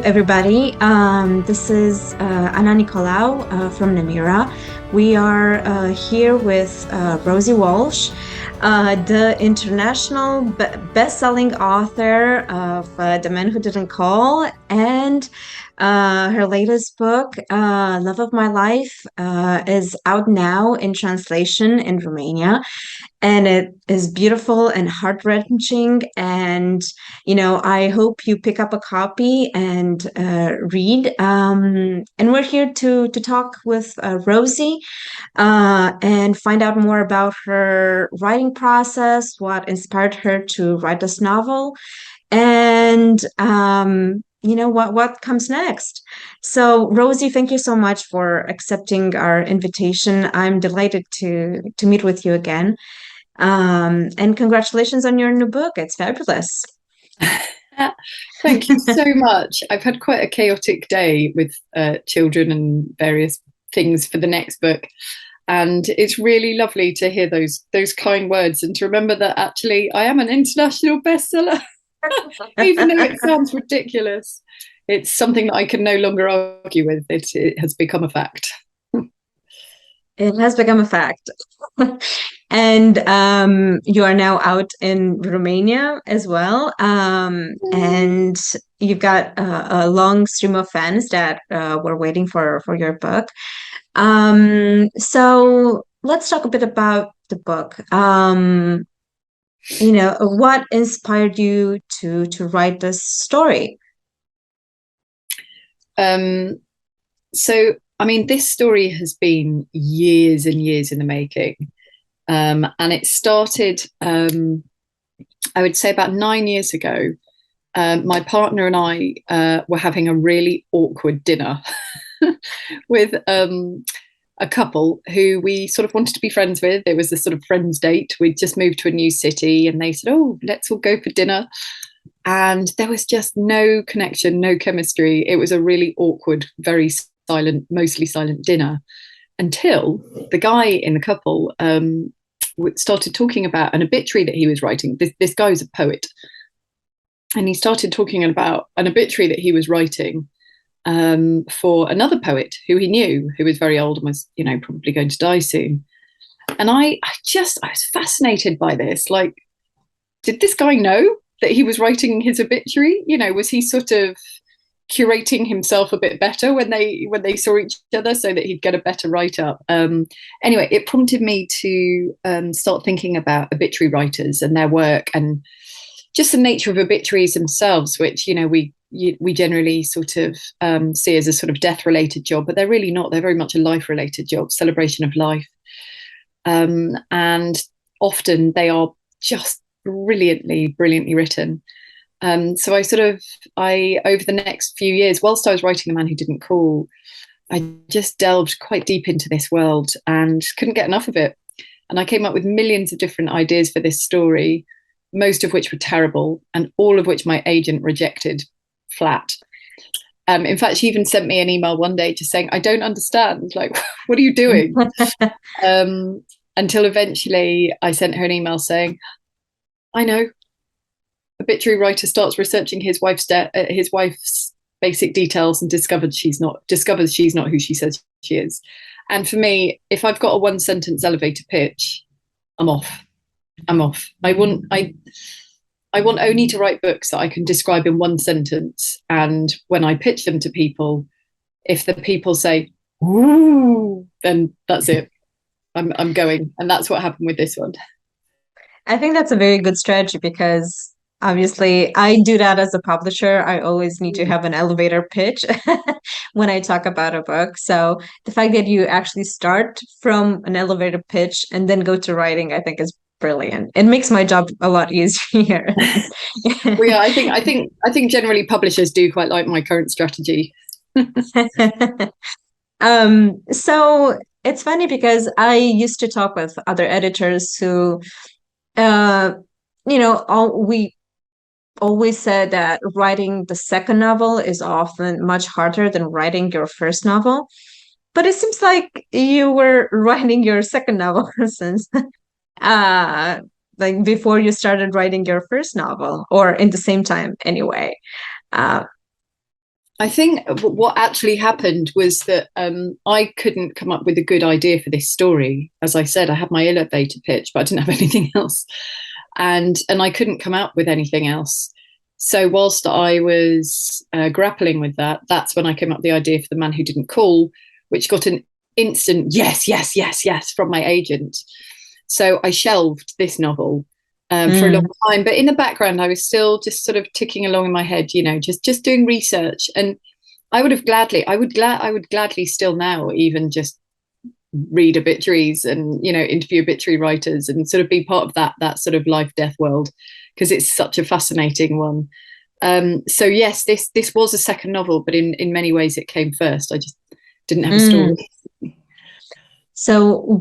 everybody. This is Ana Nicolau from Iubirea. We are here with Rosie Walsh, the international best-selling author of The Man Who Didn't Call, and her latest book, Love of My Life, is out now in translation in Romania. And it is beautiful and heart-wrenching. And, I hope you pick up a copy and read. And we're here to talk with Rosie and find out more about her writing process, what inspired her to write this novel, and what comes next. So Rosie, thank you so much for accepting our invitation. I'm delighted to meet with you again. And congratulations on your new book. It's fabulous. Thank you so much. I've had quite a chaotic day with children and various things for the next book. And it's really lovely to hear those kind words and to remember that actually I am an international bestseller. Even though it sounds ridiculous, it's something that I can no longer argue with. It has become a fact. It has become a fact. And you are now out in Romania as well. And you've got a long stream of fans that were waiting for your book. So let's talk a bit about the book. What inspired you to write this story? This story has been years and years in the making. And it started, I would say about 9 years ago. My partner and I were having a really awkward dinner with a couple who we sort of wanted to be friends with. It was a sort of friends date. We'd just moved to a new city and they said, oh, let's all go for dinner. And there was just no connection, no chemistry. It was a really awkward, very silent, mostly silent dinner, until the guy in the couple started talking about an obituary that he was writing. This guy was a poet, and he started talking about an obituary that he was writing for another poet who he knew, who was very old and was, probably going to die soon. And I was fascinated by this. Like, did this guy know that he was writing his obituary? Was he sort of curating himself a bit better when they saw each other so that he'd get a better write-up? Anyway, it prompted me to start thinking about obituary writers and their work, and just the nature of obituaries themselves, which we generally sort of see as a sort of death-related job, but they're really not. They're very much a life-related job, celebration of life, and often they are just brilliantly written. So I over the next few years, whilst I was writing The Man Who Didn't Call, I just delved quite deep into this world and couldn't get enough of it. And I came up with millions of different ideas for this story, most of which were terrible, and all of which my agent rejected flat. In fact, she even sent me an email one day just saying, I don't understand, like, what are you doing? Until eventually I sent her an email saying, I know. Obituary writer starts researching his wife's basic details and discovers she's not who she says she is. And for me, if I've got a one sentence elevator pitch, I'm off. I want only to write books that I can describe in one sentence. And when I pitch them to people, if the people say, ooh, then that's it. I'm going. And that's what happened with this one. I think that's a very good strategy, because obviously I do that as a publisher. I always need to have an elevator pitch when I talk about a book. So the fact that you actually start from an elevator pitch and then go to writing, I think is brilliant. It makes my job a lot easier. Well, yeah, I think generally publishers do quite like my current strategy. So it's funny because I used to talk with other editors who we always said that writing the second novel is often much harder than writing your first novel. But it seems like you were writing your second novel since like before you started writing your first novel, or in the same time anyway. I think what actually happened was that I couldn't come up with a good idea for this story. As I said, I had my elevator pitch, but I didn't have anything else, and I couldn't come up with anything else. So whilst I was grappling with that, that's when I came up with the idea for The Man Who Didn't Call, which got an instant yes, yes, yes, yes from my agent. So I shelved this novel for a long time, but in the background, I was still just sort of ticking along in my head, you know, just doing research. And I would gladly still now even just read obituaries and, you know, interview obituary writers and sort of be part of that sort of life death world, because it's such a fascinating one. So yes, this was a second novel, but in many ways it came first. I just didn't have a story. So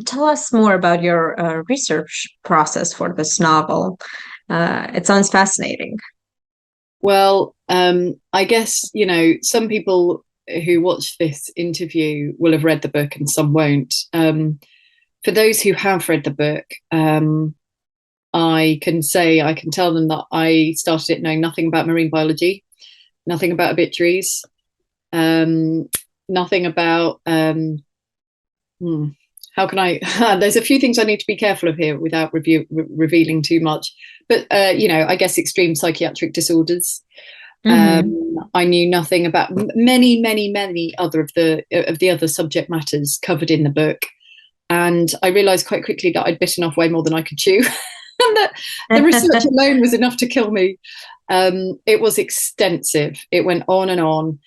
tell us more about your research process for this novel. It sounds fascinating. Well, I guess, you know, some people who watch this interview will have read the book and some won't. For those who have read the book, I can tell them that I started it knowing nothing about marine biology, nothing about obituaries, nothing about how can I there's a few things I need to be careful of here without revealing too much, but you know, I guess extreme psychiatric disorders. I knew nothing about many other of the other subject matters covered in the book, and I realized quite quickly that I'd bitten off way more than I could chew, and that the research alone was enough to kill me. It was extensive. It went on and on.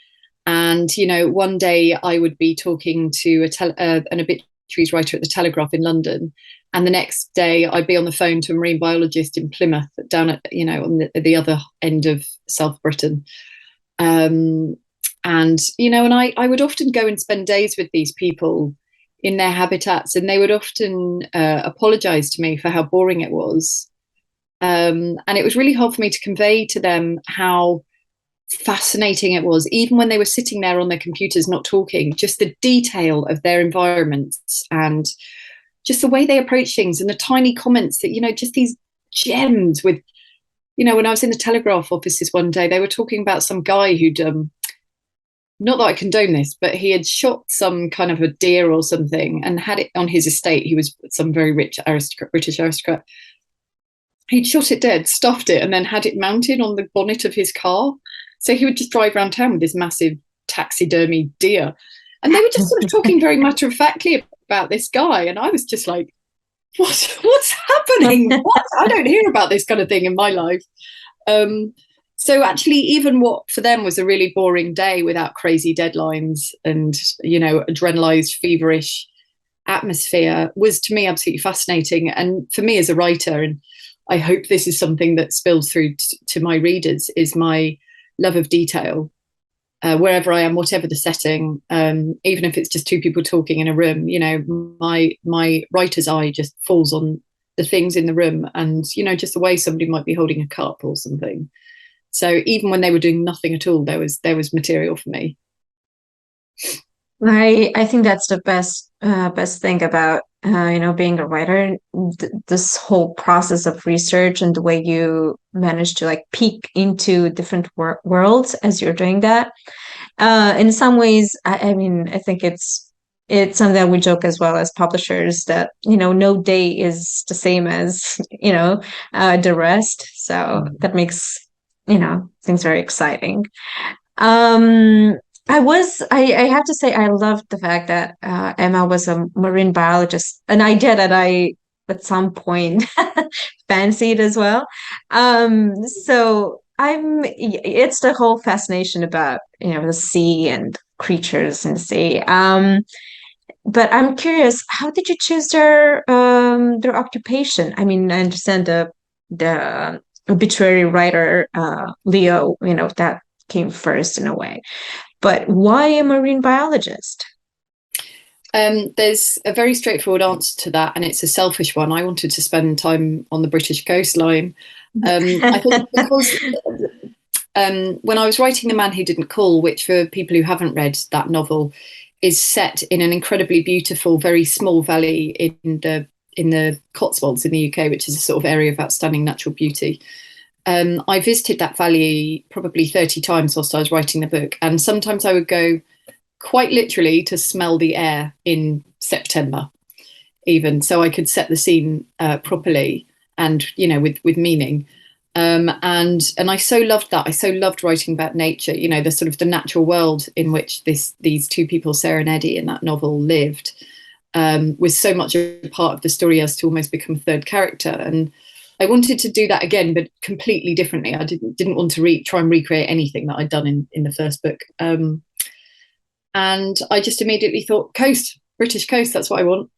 And, you know, one day I would be talking to an obituaries writer at the Telegraph in London, and the next day I'd be on the phone to a marine biologist in Plymouth, down at, you know, on the other end of South Britain. And, you know, and I would often go and spend days with these people in their habitats, and they would often apologize to me for how boring it was. And it was really hard for me to convey to them how fascinating it was, even when they were sitting there on their computers not talking, just the detail of their environments and just the way they approach things and the tiny comments that, you know, just these gems with, you know, when I was in the Telegraph offices one day, they were talking about some guy who'd, not that I condone this, but he had shot some kind of a deer or something and had it on his estate. He was some very rich British aristocrat. He'd shot it dead, stuffed it, and then had it mounted on the bonnet of his car. So he would just drive around town with this massive taxidermy deer. And they were just sort of talking very matter-of-factly about this guy. And I was just like, what's happening? What? I don't hear about this kind of thing in my life. So actually, even what for them was a really boring day without crazy deadlines and, you know, adrenalized, feverish atmosphere was to me absolutely fascinating. And for me as a writer, and I hope this is something that spills through to my readers, is my love of detail, wherever I am, whatever the setting, even if it's just two people talking in a room. You know, my writer's eye just falls on the things in the room, and, you know, just the way somebody might be holding a cup or something. So even when they were doing nothing at all, there was material for me. I think that's the best thing about you know, being a writer, this whole process of research and the way you manage to like peek into different worlds as you're doing that. In some ways, I mean, I think it's something that we joke as well as publishers that, you know, no day is the same as, you know, the rest. So that makes, you know, things very exciting. I have to say, I loved the fact that Emma was a marine biologist, an idea that I, at some point, fancied as well. So it's the whole fascination about, you know, the sea and creatures in the sea. But I'm curious, how did you choose their occupation? I mean, I understand the obituary writer, Leo, you know, that came first in a way. But why a marine biologist? There's a very straightforward answer to that, and it's a selfish one. I wanted to spend time on the British coastline. I think because when I was writing The Man Who Didn't Call, which for people who haven't read that novel, is set in an incredibly beautiful, very small valley in the Cotswolds in the UK, which is a sort of area of outstanding natural beauty. I visited that valley probably 30 times whilst I was writing the book. And sometimes I would go quite literally to smell the air in September, even, so I could set the scene properly and, you know, with meaning. And I so loved that. I so loved writing about nature, you know, the sort of the natural world in which these two people, Sarah and Eddie, in that novel lived, was so much a part of the story as to almost become a third character. And I wanted to do that again, but completely differently. I didn't want to try and recreate anything that I'd done in the first book. And I just immediately thought, coast, British coast, that's what I want.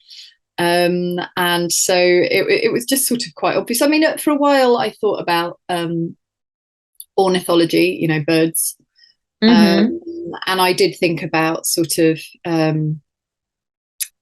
And so it was just sort of quite obvious. I mean, for a while I thought about ornithology, you know, birds. And I did think about sort of,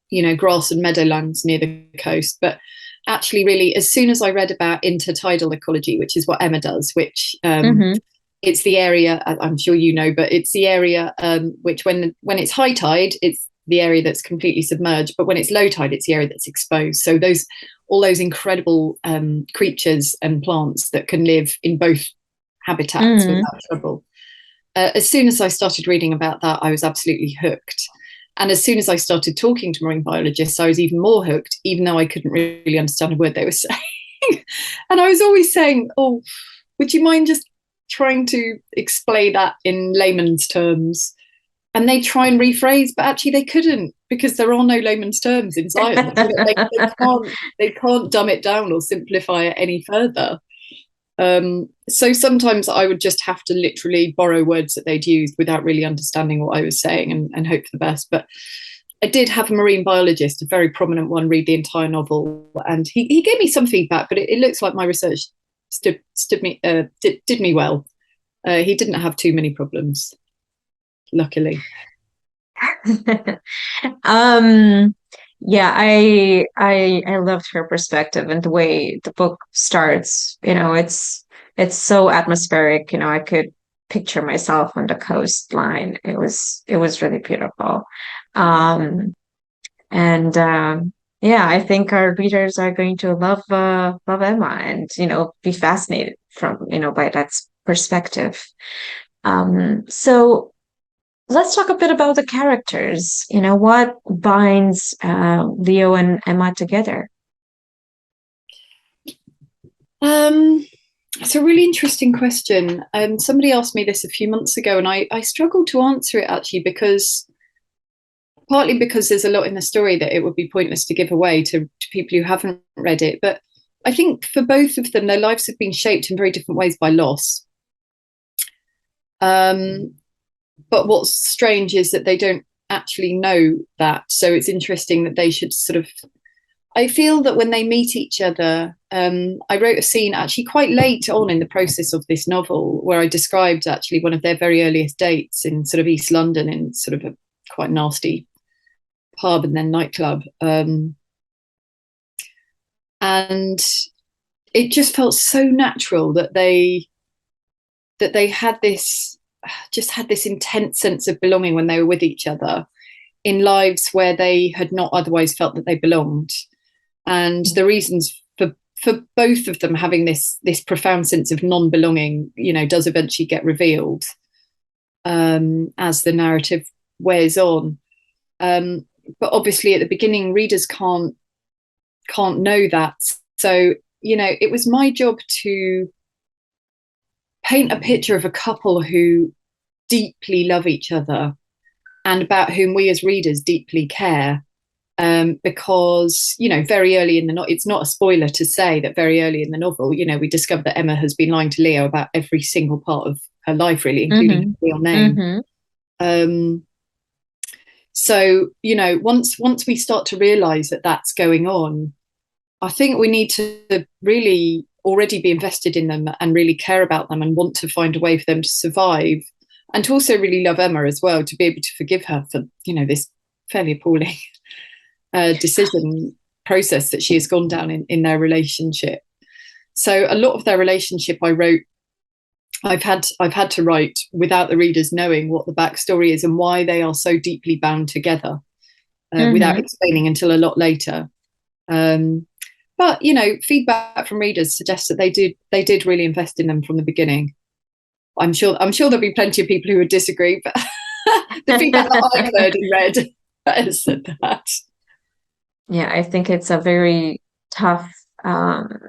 you know, grass and meadowlands near the coast. But actually, really, as soon as I read about intertidal ecology, which is what Emma does, which it's the area, I'm sure you know, but it's the area which when it's high tide, it's the area that's completely submerged, but when it's low tide, it's the area that's exposed. So all those incredible creatures and plants that can live in both habitats without trouble. As soon as I started reading about that, I was absolutely hooked. And as soon as I started talking to marine biologists, I was even more hooked, even though I couldn't really understand a word they were saying. And I was always saying, oh, would you mind just trying to explain that in layman's terms? And they try and rephrase, but actually they couldn't, because there are no layman's terms in science. They can't dumb it down or simplify it any further. So sometimes I would just have to literally borrow words that they'd used without really understanding what I was saying and hope for the best. But I did have a marine biologist, a very prominent one, read the entire novel, and he gave me some feedback, but it looks like my research did me well. He didn't have too many problems, luckily. Yeah, I loved her perspective and the way the book starts. You know, it's so atmospheric. You know, I could picture myself on the coastline. It was really beautiful. Yeah, I think our readers are going to love Emma and, you know, be fascinated by that perspective. So let's talk a bit about the characters. You know, what binds Leo and Emma together? It's a really interesting question. Somebody asked me this a few months ago, and I struggled to answer it actually, partly because there's a lot in the story that it would be pointless to give away to people who haven't read it. But I think for both of them, their lives have been shaped in very different ways by loss. But what's strange is that they don't actually know that. So it's interesting that they should sort of, I feel that when they meet each other, I wrote a scene actually quite late on in the process of this novel where I described actually one of their very earliest dates in sort of East London in sort of a quite nasty pub and then nightclub. And it just felt so natural that they had this intense sense of belonging when they were with each other in lives where they had not otherwise felt that they belonged. And the reasons for both of them having this profound sense of non-belonging, you know, does eventually get revealed as the narrative wears on. But obviously at the beginning, readers can't know that. So, you know, it was my job to paint a picture of a couple who deeply love each other and about whom we as readers deeply care. Because, you know, very early in the novel, it's not a spoiler to say that very early in the novel, you know, we discover that Emma has been lying to Leo about every single part of her life, really, including her real name. So, you know, once we start to realise that that's going on, I think we need to really already be invested in them and really care about them and want to find a way for them to survive, and to also really love Emma as well, to be able to forgive her for, you know, this fairly appalling decision process that she has gone down in their relationship. So a lot of their relationship I've had to write without the readers knowing what the backstory is and why they are so deeply bound together, without explaining until a lot later. But feedback from readers suggests that they did really invest in them from the beginning. I'm sure there'll be plenty of people who would disagree, but the feedback that I've heard and read has said that. Yeah, I think it's a very tough I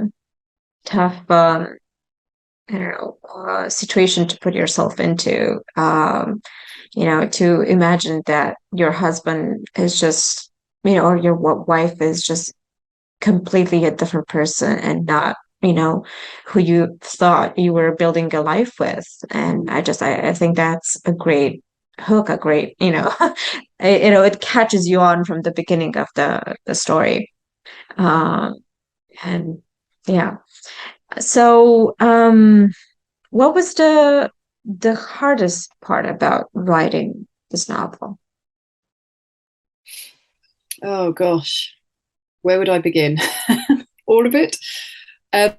don't know, situation to put yourself into. To imagine that your husband is just, or your wife is just completely a different person and not, who you thought you were building a life with. And I think that's a great hook, a great, it catches you on from the beginning of the story. And yeah. So, what was the hardest part about writing this novel? Oh gosh, where would I begin? All of it. I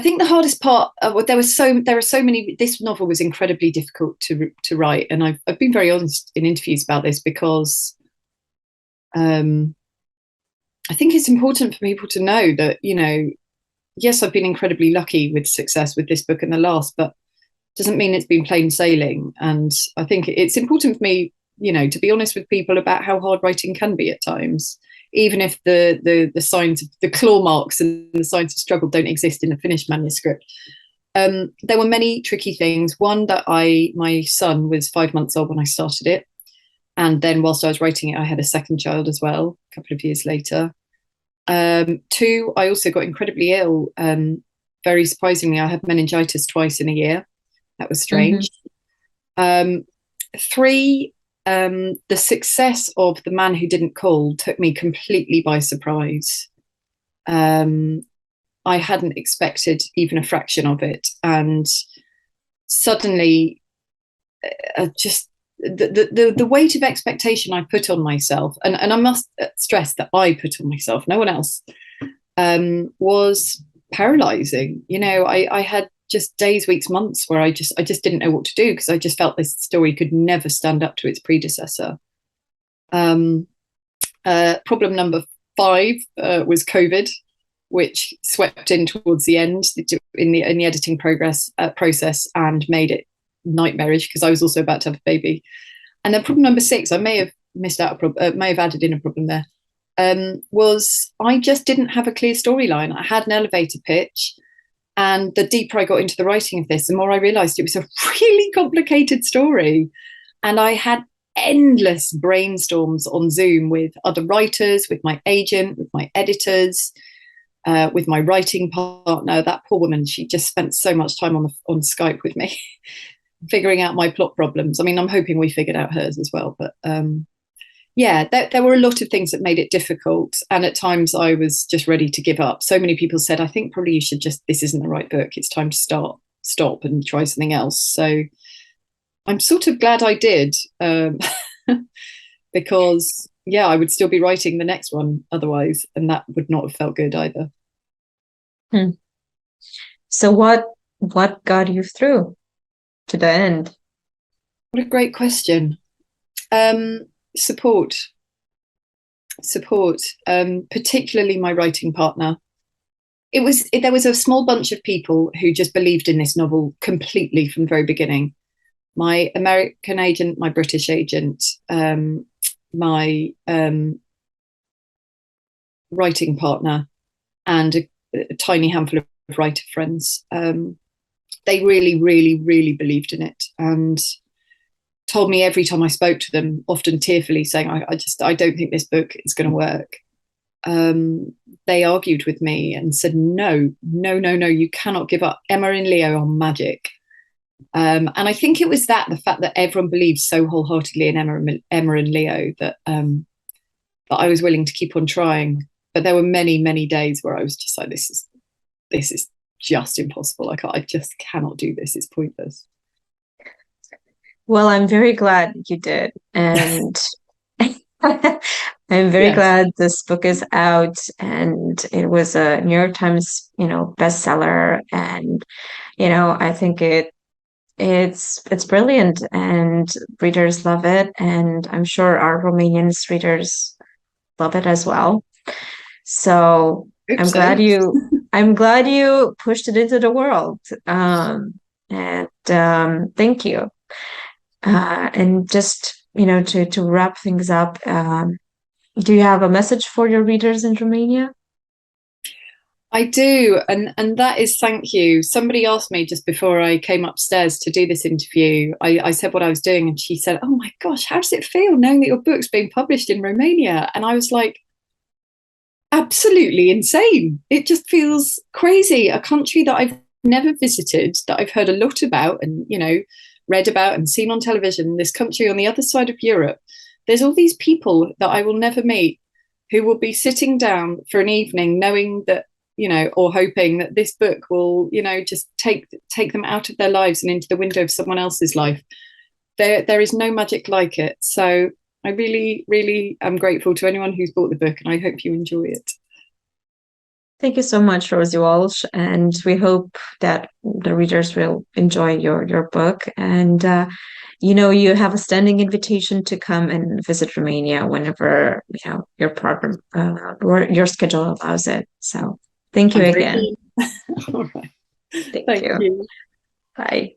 think the hardest part. There are so many. This novel was incredibly difficult to write, and I've been very honest in interviews about this because I think it's important for people to know that yes, I've been incredibly lucky with success with this book and the last, but doesn't mean it's been plain sailing. And I think it's important for me, to be honest with people about how hard writing can be at times, even if the signs of the claw marks and the signs of struggle don't exist in a finished manuscript. There were many tricky things. One, that my son was 5 months old when I started it. And then whilst I was writing it, I had a second child as well, a couple of years later. Two, I also got incredibly ill. Very surprisingly, I had meningitis twice in a year. That was strange. Three, the success of The Man Who Didn't Call took me completely by surprise. I hadn't expected even a fraction of it. And suddenly, just the weight of expectation I put on myself, and I must stress that I put on myself, no one else, was paralyzing. I had just days, weeks, months where I just didn't know what to do, because I just felt this story could never stand up to its predecessor. Problem number 5 was COVID, which swept in towards the end in the editing process and made it nightmarish, because I was also about to have a baby. And then problem number 6, I may have missed out may have added in a problem there, was I just didn't have a clear storyline. I had an elevator pitch, and the deeper I got into the writing of this, the more I realized it was a really complicated story. And I had endless brainstorms on Zoom with other writers, with my agent, with my editors, with my writing partner. That poor woman, she just spent so much time on Skype with me figuring out my plot problems. I mean, I'm hoping we figured out hers as well. But there were a lot of things that made it difficult. And at times I was just ready to give up. So many people said, I think probably you should this isn't the right book. It's time to stop and try something else. So I'm sort of glad I did, because I would still be writing the next one otherwise, and that would not have felt good either. So what got you through to the end? What a great question. Support, particularly my writing partner. There was a small bunch of people who just believed in this novel completely from the very beginning. My American agent, my British agent, my writing partner, and a tiny handful of writer friends. They really, really, really believed in it, and told me every time I spoke to them, often tearfully, saying, I don't think this book is going to work. They argued with me and said, no, you cannot give up. Emma and Leo are magic. And I think it was the fact that everyone believed so wholeheartedly in Emma and Leo, that I was willing to keep on trying. But there were many, many days where I was just like, this is just impossible. I just cannot do this. It's pointless. Well, I'm very glad you did. And I'm very glad this book is out, and it was a New York Times, bestseller. And, I think it's brilliant, and readers love it. And I'm sure our Romanian readers love it as well. So Oops, I'm glad you pushed it into the world. And thank you. And just, to wrap things up, do you have a message for your readers in Romania? I do, and that is thank you. Somebody asked me just before I came upstairs to do this interview. I said what I was doing, and she said, "Oh my gosh, how does it feel knowing that your book's being published in Romania?" And I was like, absolutely insane. It just feels crazy. A country that I've never visited, that I've heard a lot about and, read about and seen on television, this country on the other side of Europe. There's all these people that I will never meet who will be sitting down for an evening knowing that, or hoping that this book will, just take them out of their lives and into the window of someone else's life. There is no magic like it. So I really, really am grateful to anyone who's bought the book, and I hope you enjoy it. Thank you so much, Rosie Walsh, and we hope that the readers will enjoy your book. And you have a standing invitation to come and visit Romania whenever your program or your schedule allows it. So thank you again. All right. Thank you. Bye.